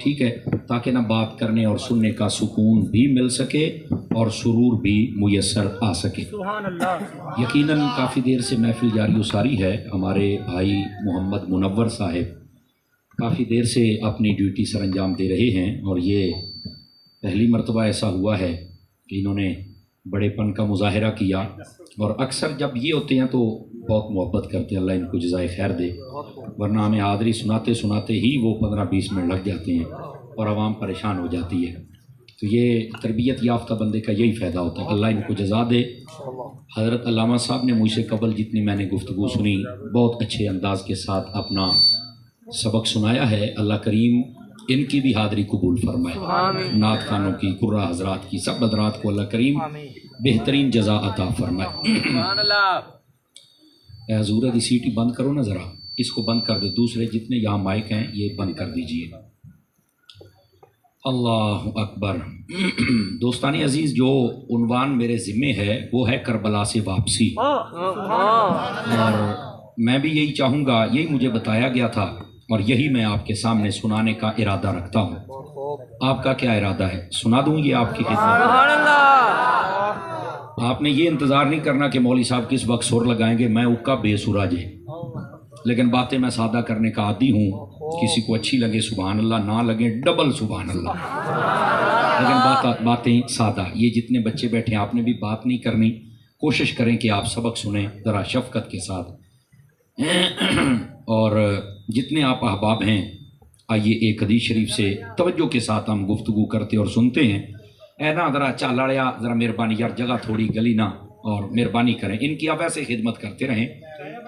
ٹھیک ہے، تاکہ نہ بات کرنے اور سننے کا سکون بھی مل سکے اور سرور بھی میسر آ سکے۔ یقیناً کافی دیر سے محفل جاری و ساری ہے۔ ہمارے بھائی محمد منور صاحب کافی دیر سے اپنی ڈیوٹی سر انجام دے رہے ہیں، اور یہ پہلی مرتبہ ایسا ہوا ہے کہ انہوں نے بڑے پن کا مظاہرہ کیا، اور اکثر جب یہ ہوتے ہیں تو بہت محبت کرتے ہیں، اللہ ان کو جزائے خیر دے، ورنہ ہمیں حاضری سناتے سناتے ہی وہ 15-20 منٹ لگ جاتے ہیں اور عوام پریشان ہو جاتی ہے۔ تو یہ تربیت یافتہ بندے کا یہی فائدہ ہوتا ہے، اللہ ان کو جزا دے۔ حضرت علامہ صاحب نے مجھ سے قبل جتنی میں نے گفتگو سنی بہت اچھے انداز کے ساتھ اپنا سبق سنایا ہے، اللہ کریم ان کی بھی حاضری قبول فرمائے، نعت خانوں کی، قرہ حضرات کی، سب حضرات کو اللہ کریم بہترین جزا عطا فرمائے۔ اے حضور دی سیٹی بند کرو نا ذرا، اس کو بند کر دے، دوسرے جتنے یہاں مائک ہیں یہ بند کر دیجئے۔ اللہ اکبر۔ دوستان عزیز، جو عنوان میرے ذمے ہے وہ ہے کربلا سے واپسی، اور میں بھی یہی چاہوں گا، یہی مجھے بتایا گیا تھا اور یہی میں آپ کے سامنے سنانے کا ارادہ رکھتا ہوں۔ آپ کا کیا ارادہ ہے؟ سنا دوں یہ آپ کی خدمت؟ آپ نے یہ انتظار نہیں کرنا کہ مولوی صاحب کس وقت سر لگائیں گے، میں اکا بے سرا جے، لیکن باتیں میں سادہ کرنے کا عادی ہوں، کسی کو اچھی لگے سبحان اللہ، نہ لگے ڈبل سبحان اللہ، لیکن باتیں سادہ۔ یہ جتنے بچے بیٹھے ہیں آپ نے بھی بات نہیں کرنی، کوشش کریں کہ آپ سبق سنیں ذرا شفقت کے ساتھ، اور جتنے آپ احباب ہیں آئیے ایک حدیث شریف سے توجہ کے ساتھ ہم گفتگو کرتے اور سنتے ہیں۔ اے نا ذرا چالڑیا، ذرا مہربانی یار، جگہ تھوڑی گلی نا، اور مہربانی کریں ان کی، آپ ایسے خدمت کرتے رہیں،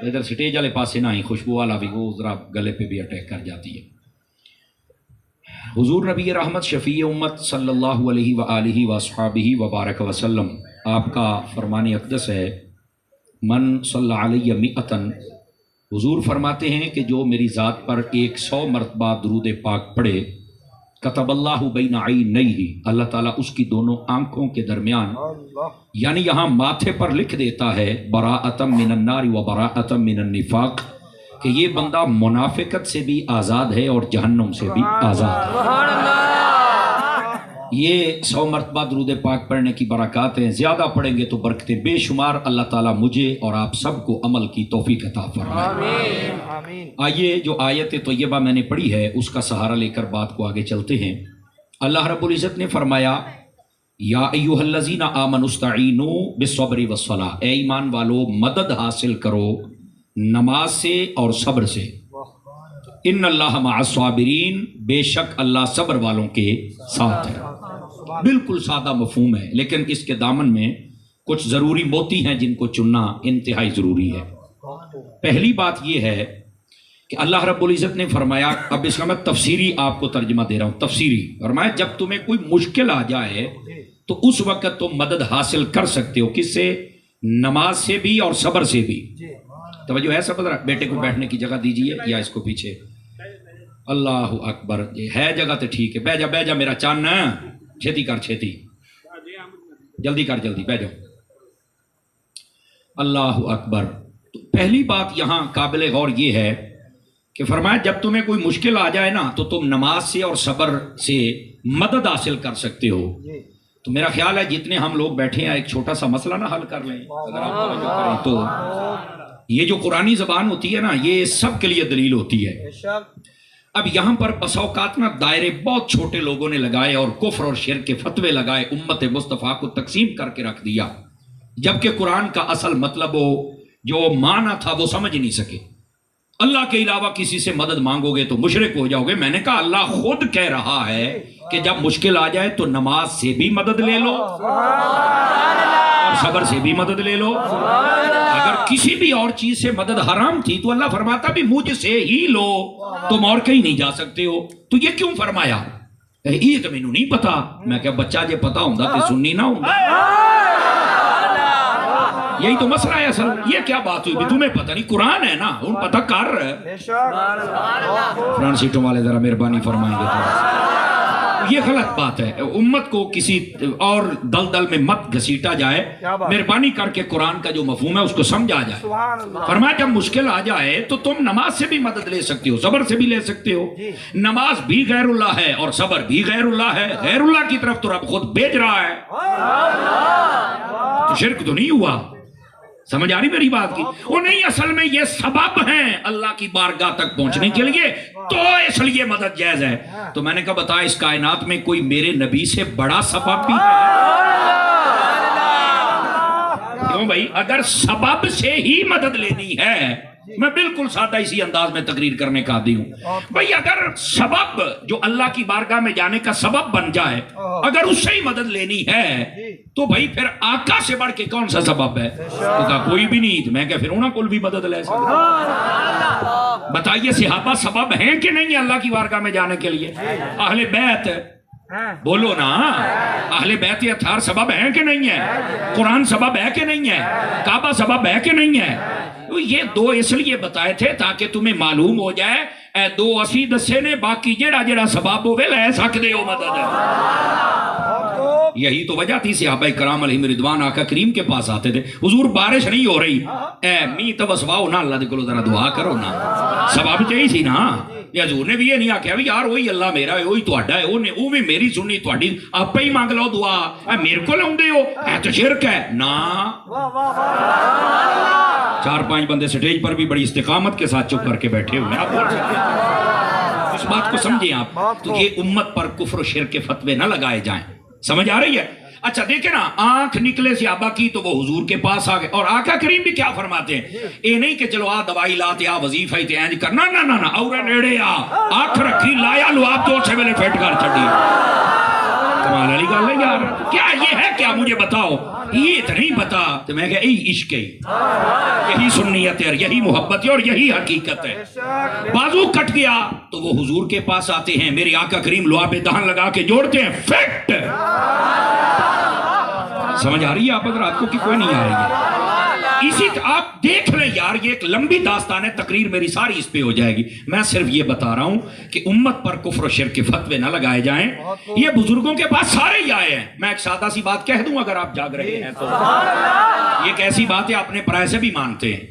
ادھر سٹیج والے پاسے نہ ہی، خوشبو والا بھی وہ ذرا گلے پہ بھی اٹیک کر جاتی ہے۔ حضور نبی رحمت شفیع امت صلی اللہ علیہ وآلہ وصحابہ وبارک وسلم، آپ کا فرمان اقدس ہے، من صلی علیہ مئتن، حضور فرماتے ہیں کہ جو میری ذات پر 100 مرتبہ درود پاک پڑھے، کتب اللہ بین عینیہ، اللہ تعالیٰ اس کی دونوں آنکھوں کے درمیان، یعنی یہاں ماتھے پر لکھ دیتا ہے، براءۃ من النار و براءۃ من النفاق، کہ یہ بندہ منافقت سے بھی آزاد ہے اور جہنم سے بھی آزاد ہے۔ یہ 100 مرتبہ درود پاک پڑھنے کی برکات ہیں، زیادہ پڑھیں گے تو برکتیں بے شمار، اللہ تعالیٰ مجھے اور آپ سب کو عمل کی توفیق عطا فرمائے۔ آئیے جو آیت طیبہ میں نے پڑھی ہے اس کا سہارا لے کر بات کو آگے چلتے ہیں۔ اللہ رب العزت نے فرمایا، یا ایھا الذین آمنوا استعینوا بالصبر والصلاۃ، اے ایمان والو مدد حاصل کرو نماز سے اور صبر سے، ان اللہ مع الصابرین، بے شک اللہ صبر والوں کے ساتھ ہے۔ بالکل سادہ مفہوم ہے، لیکن اس کے دامن میں کچھ ضروری موتی ہیں جن کو چننا انتہائی ضروری ہے۔ پہلی بات یہ ہے کہ اللہ رب العزت نے فرمایا، اب اس کا میں تفسیری آپ کو ترجمہ دے رہا ہوں، تفسیری فرمایا، جب تمہیں کوئی مشکل آ جائے تو اس وقت تم مدد حاصل کر سکتے ہو، کس سے؟ نماز سے بھی اور صبر سے بھی۔ توجہ ہے سب؟ بیٹے کو بیٹھنے کی جگہ دیجئے یا اس کو پیچھے۔ اللہ اکبر، ہے جگہ تو ٹھیک ہے، بہ جا میرا چان، چھیتی کر، چھیتی جلدی کر، جلدی بہ جاؤ۔ اللہ اکبر۔ تو پہلی بات یہاں قابل غور یہ ہے کہ فرمایا جب تمہیں کوئی مشکل آ جائے نا تو تم نماز سے اور صبر سے مدد حاصل کر سکتے ہو۔ تو میرا خیال ہے جتنے ہم لوگ بیٹھے ہیں ایک چھوٹا سا مسئلہ نہ حل کر لیں، اگر آپ توجہ کریں تو یہ جو قرآنی زبان ہوتی ہے نا، یہ سب کے لیے دلیل ہوتی ہے۔ اب یہاں پر بس اوقات نا دائرے بہت چھوٹے لوگوں نے لگائے اور کفر اور شرک کے فتوے لگائے، امت مصطفیٰ کو تقسیم کر کے رکھ دیا، جبکہ قرآن کا اصل مطلب جو معنی تھا وہ سمجھ نہیں سکے۔ اللہ کے علاوہ کسی سے مدد مانگو گے تو مشرک ہو جاؤ گے۔ میں نے کہا اللہ خود کہہ رہا ہے کہ جب مشکل آ جائے تو نماز سے بھی مدد لے لو اور صبر سے بھی مدد لے لو۔ اگر کسی بھی اور چیز سے مدد حرام تھی تو اللہ فرماتا بھی مجھ سے ہی لو، تم اور کہیں نہیں جا سکتے ہو۔ تو یہ کیوں فرمایا؟ یہ تو مینوں نہیں پتا۔ میں کہ بچہ جے پتا ہوں تو سننی نہ ہوں، یہی تو مسئلہ ہے اصل۔ یہ کیا بات ہوئی بھی تمہیں پتہ نہیں؟ قرآن ہے نا، ان پتہ کر رہے۔ فرانسیٹوں والے ذرا مہربانی فرمائیں گے یہ غلط بات ہے. امت کو کسی اور دلدل میں مت گھسیٹا جائے. مہربانی کر کے قرآن کا جو مفہوم ہے اس کو سمجھا جائے. فرمایا جب مشکل آ جائے تو تم نماز سے بھی مدد لے سکتے ہو, صبر سے بھی لے سکتے ہو. نماز بھی غیر اللہ ہے اور صبر بھی غیر اللہ ہے. غیر اللہ کی طرف تو رب خود بھیج رہا ہے, تو شرک تو نہیں ہوا. سمجھ آ رہی میری بات کی؟ وہ نہیں, اصل میں یہ سبب ہیں اللہ کی بارگاہ تک پہنچنے کے لیے, تو اس لیے مدد جائز ہے. تو میں نے کہا بتا اس کائنات میں کوئی میرے نبی سے بڑا سبب بھی ہے؟ کیوں بھائی؟ اگر سبب سے ہی مدد لینی ہے, میں بالکل سادہ اسی انداز میں تقریر کرنے کا عادی ہوں بھائی, اگر سبب جو اللہ کی بارگاہ میں جانے کا سبب بن جائے, اگر اس سے ہی مدد لینی ہے تو بھائی پھر آقا سے بڑھ کے کون سا سبب ہے؟ تو کہا کوئی بھی نہیں. میں کہ فرعون کل بھی مدد لے سکتا. بتائیے صحابہ سبب ہیں کہ نہیں اللہ کی بارگاہ میں جانے کے لیے؟ اہل بیت بولو نا, اہل بیت اطہار سبب ہیں کہ نہیں ہے؟ قرآن سبب ہے کہ نہیں ہے؟ کعبہ سبب ہے کہ نہیں ہے؟ یہ دو اس لیے بتائے تھے تاکہ تمہیں معلوم ہو جائے اے دو اسی دسے نے باقی جیڑا جیڑا سبب ہوئے لے سکتے ہو مدد. یہی تو وجہ تھی صحابہ کرام علیہم رضوان آقا کریم کے پاس آتے تھے, حضور بارش نہیں ہو رہی, اے می تو وسواؤ نا اللہ دے کولو ذرا دعا کرو نا. سبب چاہیے سی نا. یا حضور نے بھی یہ نہیں آکھیا بھی یار وہی اللہ میرا ہے, وہی تہاڈا ہے, وہ بھی میری سننی تہاڈی, آپ ہی مانگ لو دعا. اے میرے کو لاؤندے ہو, اے تو شرک ہے نا. 4-5 بندے سٹیج پر بھی بڑی استقامت کے ساتھ چپ کر کے بیٹھے ہوئے, آپ بول سکتے ہیں. اس بات کو سمجھیں آپ. تو یہ امت پر کفر و شرک کے فتوے نہ لگائے جائیں. سمجھ آ رہی ہے؟ اچھا دیکھیں نا, آنکھ نکلے صحابہ کی تو وہ حضور کے پاس آ گئے. اور آقا کریم بھی کیا فرماتے ہیں, اے نہیں کہ چلو آ دوائی لاتے آ وظیفہ ہی تے اینج کرنا, نا نا نا, اور نیڑے آ آنکھ رکھی لایا لو آپ تو سے ویلے فیٹ کر چھڑی. کمال علی گل ہے یار, کیا یہ ہے کیا مجھے بتاؤ, یہ تو نہیں بتا. تو میں کہا ای عشق ہے, یہی سنیت ہے, یہی محبت ہے اور یہی حقیقت ہے. بازو کٹ گیا تو وہ حضور کے پاس آتے ہیں, میرے آقا کریم لوہا پہ دہن لگا کے جوڑتے ہیں, فٹ. سمجھ آ رہی ہے آپ حضرات کو کہ کوئی نہیں آ رہی ہے؟ اسی آپ دیکھ لیں یار, یہ ایک لمبی داستان ہے, تقریر میری ساری اس پہ ہو جائے گی. میں صرف یہ بتا رہا ہوں کہ امت پر کفر و شرک کے فتوے نہ لگائے جائیں. یہ بزرگوں کے پاس سارے ہی آئے ہیں. میں ایک سادہ سی بات کہہ دوں اگر آپ جاگ رہے ہیں تو, یہ ایک ایسی بات ہے اپنے پرائے سے بھی مانتے ہیں.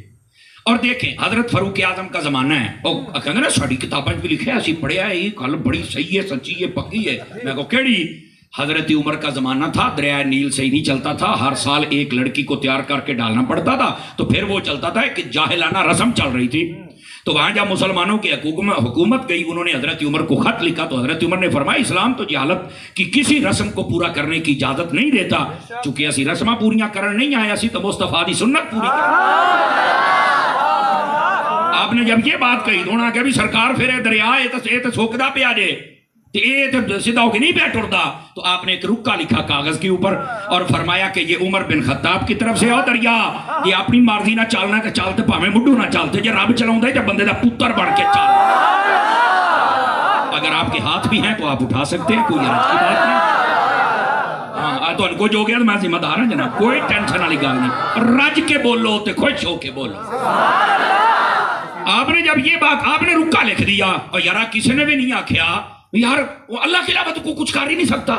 اور دیکھیں حضرت فاروق اعظم کا زمانہ ہے, اور کہتے ہیں نا ساری کتابیں بھی لکھے ایسی پڑھیا ہے, یہ گل بڑی صحیح ہے, سچی ہے, پکی ہے. میں کہو کیڑی؟ حضرت عمر کا زمانہ تھا, دریائے نیل سے ہی نہیں چلتا تھا, ہر سال ایک لڑکی کو تیار کر کے ڈالنا پڑتا تھا, تو پھر وہ چلتا تھا کہ جاہلانہ رسم چل رہی تھی. تو وہاں جب مسلمانوں کی حکومت گئی, انہوں نے حضرت عمر کو خط لکھا, تو حضرت عمر نے فرمایا اسلام تو جہالت کی کسی رسم کو پورا کرنے کی اجازت نہیں دیتا, چونکہ اسی رسمہ پوریاں کرن نہیں آئے, اسی تو مصطفیٰ دی سنت پوری کریں. آپ نے جب یہ بات کہی تو انہوں نے کہا بھی سرکار پھر دریا یہ تو سوکدا پہ آ جائے, سیدھا ہو کے نہیں پہ ٹرتا. تو آپ نے ایک رکا لکھا کاغذ کے اوپر اور فرمایا کہ یہ عمر بن خطاب کی طرف سے ہو دریا, یہ اپنی مرضی نہ چالنا کہ چالتے پاویں مڈو نہ چالتے, جے رب چلاؤں دے جب بندے دا پتر بڑھ کے چال. اگر آپ کے ہاتھ بھی ہیں تو آپ اٹھا سکتے ہیں, کوئی حرج کی بات نہیں. ہاں تو ان کو جو گیا تو میں ذمہ دار ہوں جناب, کوئی ٹینشن والی گل نہیں. رج کے بولو تے خوش ہو کے بولو. آپ نے جب یہ بات, آپ نے رکا لکھ دیا, اور یار کسی نے بھی نہیں آکھیا یار اللہ کے علاوہ تو کوئی کچھ کر ہی نہیں سکتا,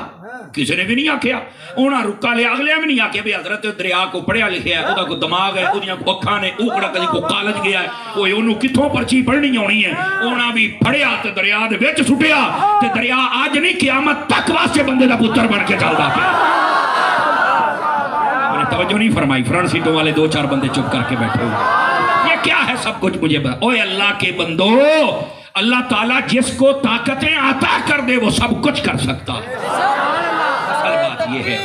کسی نے بھی نہیں آکھیا. انہاں رکا لیا, اگلے بھی نہیں آکھیا بھی حضرت دریا کو پڑھیا لکھیا ہے, وہ کوئی دماغ ہے, وہ کو اکھاں نے, اوکڑا کدی کو کالج گیا ہے, وہ انہوں کتھوں پرچی پڑھنی ہونی ہے, انہاں بھی پڑھیا تے دریا دے وچ سٹیا, تے دریا آج نہیں قیامت تک واسطے بندے دا پتر بن کے چلدا پیا. میں نے توجہ نہیں فرمائی, فرنٹ سیٹوں والے 2-4 بندے چپ کر کے بیٹھے ہوئے. یہ کیا ہے سب کچھ مجھے بتا. اوے اللہ کے بندو, اللہ تعالیٰ جس کو طاقتیں عطا کر دے وہ سب کچھ کر سکتا ہے. اصل بات یہ ہے.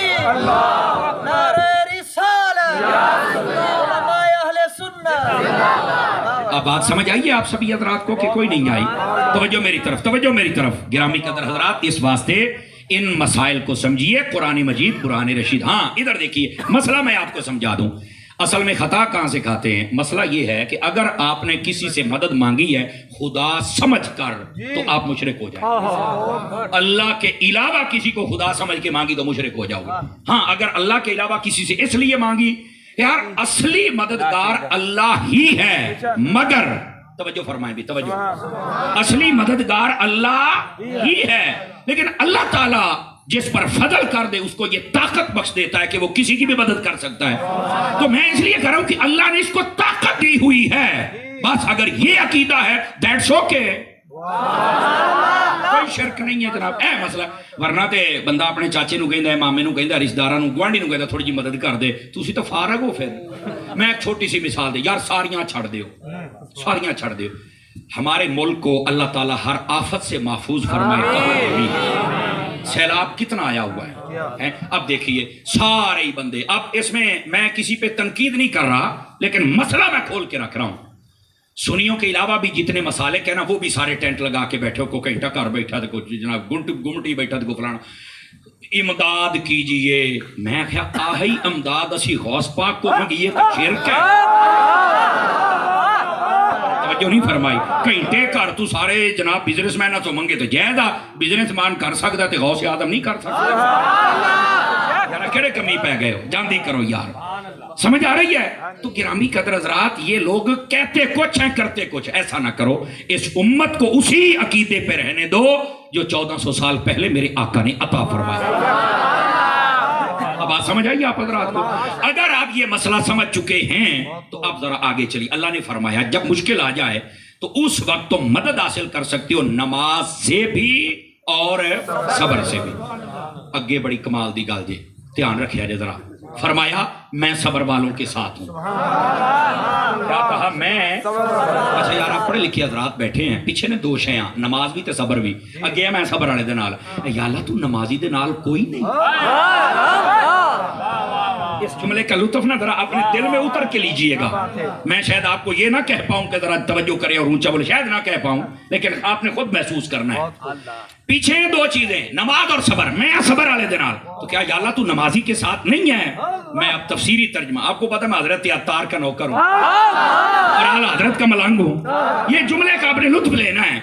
اب بات سمجھ آئیے آپ سبھی حضرات کو کہ کوئی نہیں آئی؟ توجہ میری طرف, توجہ میری طرف. گرامی قدر حضرات, اس واسطے ان مسائل کو سمجھیے. قرآن مجید, قرآن رشید. ہاں ادھر دیکھیے, مسئلہ میں آپ کو سمجھا دوں. اصل میں خطا کہاں سے کھاتے ہیں؟ مسئلہ یہ ہے کہ اگر آپ نے کسی سے مدد مانگی ہے خدا سمجھ کر تو آپ مشرک ہو جائیں. اللہ کے علاوہ کسی کو خدا سمجھ کے مانگی تو مشرک ہو جاؤ گے. ہاں اگر اللہ کے علاوہ کسی سے اس لیے مانگی, یار اصلی مددگار اللہ ہی ہے, مگر توجہ فرمائیں بھی توجہ. اصلی مددگار اللہ ہی ہے، لیکن اللہ تعالیٰ جس پر فضل کر دے اس کو یہ طاقت بخش دیتا ہے کہ وہ کسی کی بھی مدد کر سکتا ہے. تو میں اس لیے کہہ رہا ہوں کہ اللہ نے اس کو طاقت دی ہوئی ہے، بس اگر یہ عقیدہ ہے دیٹس اوکے، کوئی شرک نہیں ہے جناب. اے مسئلہ ورنہ تے بندہ اپنے چاچے نو کہندا ہے، مامے نو کہندا ہے، رشتہ داراں نو، گوانڈی نو کہندا تھوڑی جی مدد کر دے، تسی تو فارغ ہو. پھر میں ایک چھوٹی سی مثال دے یار، ساریاں چھڑ دیو، ساریاں چھڑ دیو. ہمارے ملک کو اللہ تعالیٰ ہر آفت سے محفوظ فرمائے. سیلاب کتنا آیا ہوا ہے. اب دیکھیے سارے ہی بندے، اب اس میں کسی پہ تنقید نہیں کر رہا، لیکن مسئلہ میں کھول کے رکھ رہا ہوں. سنیوں کے علاوہ بھی جتنے مسالے کہنا وہ بھی سارے ٹینٹ لگا کے بیٹھے ہو، کو کینٹا کر بیٹھا تھا، کچھ جناب گمٹی بیٹھا تھا، کو فلانا امداد کیجئے. میں کہا آہی امداد اسی غوث پاک کو منگیے تو شرک ہے. توجہ نہیں فرمائی. کینٹے کر تو سارے جناب بزنس مین تو منگے تو جائدہ بزنس مان کر سکتا تے غوث آدم نہیں کر سکتا. یار کیڑے کمی پہ گئے ہو، جاندی کرو یار. سمجھ آ رہی ہے؟ تو گرامی قدر حضرات، یہ لوگ کہتے کچھ ہیں کرتے کچھ. ایسا نہ کرو، اس امت کو اسی عقیدے پہ رہنے دو جو 1400 سال پہلے میرے آقا نے عطا فرمایا. اب بات سمجھ آئیے آپ حضرات کو؟ اگر آپ یہ مسئلہ سمجھ چکے ہیں تو اب ذرا آگے چلیے. اللہ نے فرمایا جب مشکل آ جائے تو اس وقت تم مدد حاصل کر سکتے ہو نماز سے بھی اور صبر سے بھی. اگے بڑی کمال دی گل جی، دھیان رکھیا جی ذرا. فرمایا میں صبر والوں کے ساتھ ہوں. کیا کہا؟ میں. اچھا یار آپ پڑھے لکھے حضرات بیٹھے ہیں، پیچھے نے دو شیاں، نماز بھی تے صبر بھی. اگے میں صبر والے دے نال. یا اللہ تو نمازی دے نال کوئی نہیں. اس جملے کا لطف نہ ذرا اپنے دل میں اتر کے لیجئے گا. میں شاید آپ کو یہ نہ کہہ پاؤں کہ ذرا توجہ کرے اور اونچا بولے، شاید نہ کہہ پاؤں، لیکن آپ نے خود محسوس کرنا ہے. پیچھے دو چیزیں، نماز اور صبر. میں صبر والے دے نال. تو کیا یا اللہ تو نمازی کے ساتھ نہیں ہے؟ میں اب تفسیری ترجمہ، آپ کو پتہ میں حضرت عطار کا نوکر ہوں اور اعلیٰ حضرت کا ملنگ ہوں. یہ جملے کا اپنے لطف لینا ہے.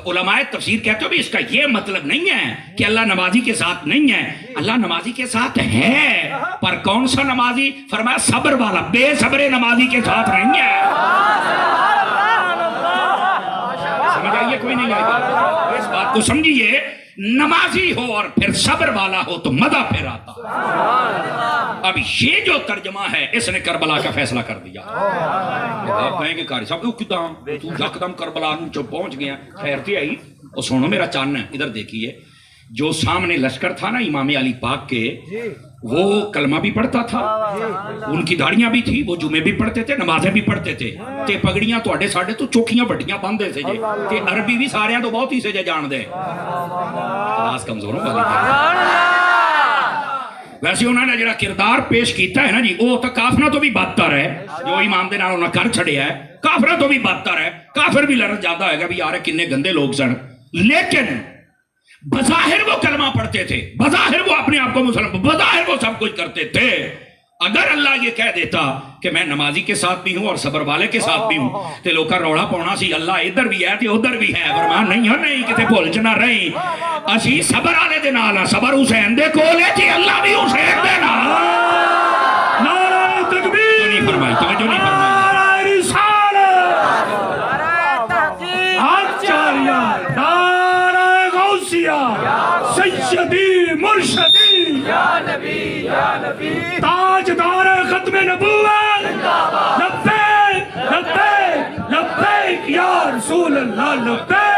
علماء تفسیر کہتے ہو بھی اس کا یہ مطلب نہیں ہے کہ اللہ نمازی کے ساتھ نہیں ہے. اللہ نمازی کے ساتھ ہے، پر کون سا نمازی؟ فرمایا صبر والا. بے صبر نمازی کے ساتھ نہیں ہے. سمجھ آئیے کوئی نہیں آئیے؟ اس بات کو سمجھیے، نمازی ہو اور پھر صبر والا ہو تو مزہ پھر آتا. اب یہ جو ترجمہ ہے اس نے کربلا کا فیصلہ کر دیا. آپ کہیں گے قاری صاحب تو یکدم کربلا جو پہنچ گیا. خیر تھی آئی. اور سنو میرا چان ہے، ادھر دیکھیے. جو سامنے لشکر تھا نا امام علی پاک کے، وہ کلمہ بھی پڑھتا تھا، ان کی داڑیاں بھی تھی، وہ جمعے بھی پڑھتے تھے، نمازیں بھی پڑھتے تھے. تے پگڑیاں توڑے ساڑھے تو چوکھیاں بڑھیاں باندھے سے جے، تے عربی بھی سارے ہیں تو بہت ہی سے جے جان دے. آواز کمزوروں والی ہے. ویسے انہوں نے جڑا کردار پیش کیتا ہے نا جی، وہ تو کافرہ تو بھی بدتر ہے. جو امام دے نال انہوں کر چھڑیا ہے، کافرہ تو بھی بدتر ہے. کافر بھی لڑ جاتا ہے کہ بھی یار کنے گندے لوگ سن، لیکن بظاہر وہ کلمہ پڑھتے تھے، بظاہر وہ اپنے آپ کو مسلمان، بظاہر وہ سب کچھ کرتے تھے. اگر اللہ یہ کہہ دیتا کہ میں نمازی کے ساتھ بھی ہوں اور صبر والے کے ساتھ بھی ہوں تے لوکا روڑا پونا سی اللہ ادھر بھی ہے تے ادھر بھی ہے. فرمان نہیں ہو نہیں کتے بھول چنا رہی. اسی صبر والے دے نال، صبر حسین دے کولے تھی، اللہ بھی حسین دے نال. نعرہ تکبیر. نہیں فرمائی، توجہ نہیں فرمائی. نعرہ رسالت، نعرہ تحقیق، آچاریہ، نعرہ غوثیہ، سیدی مرشدی، یا نبی یا نبی، تاجدار ختم نبوت، لبیک لبیک لبیک یا رسول اللہ لبیک.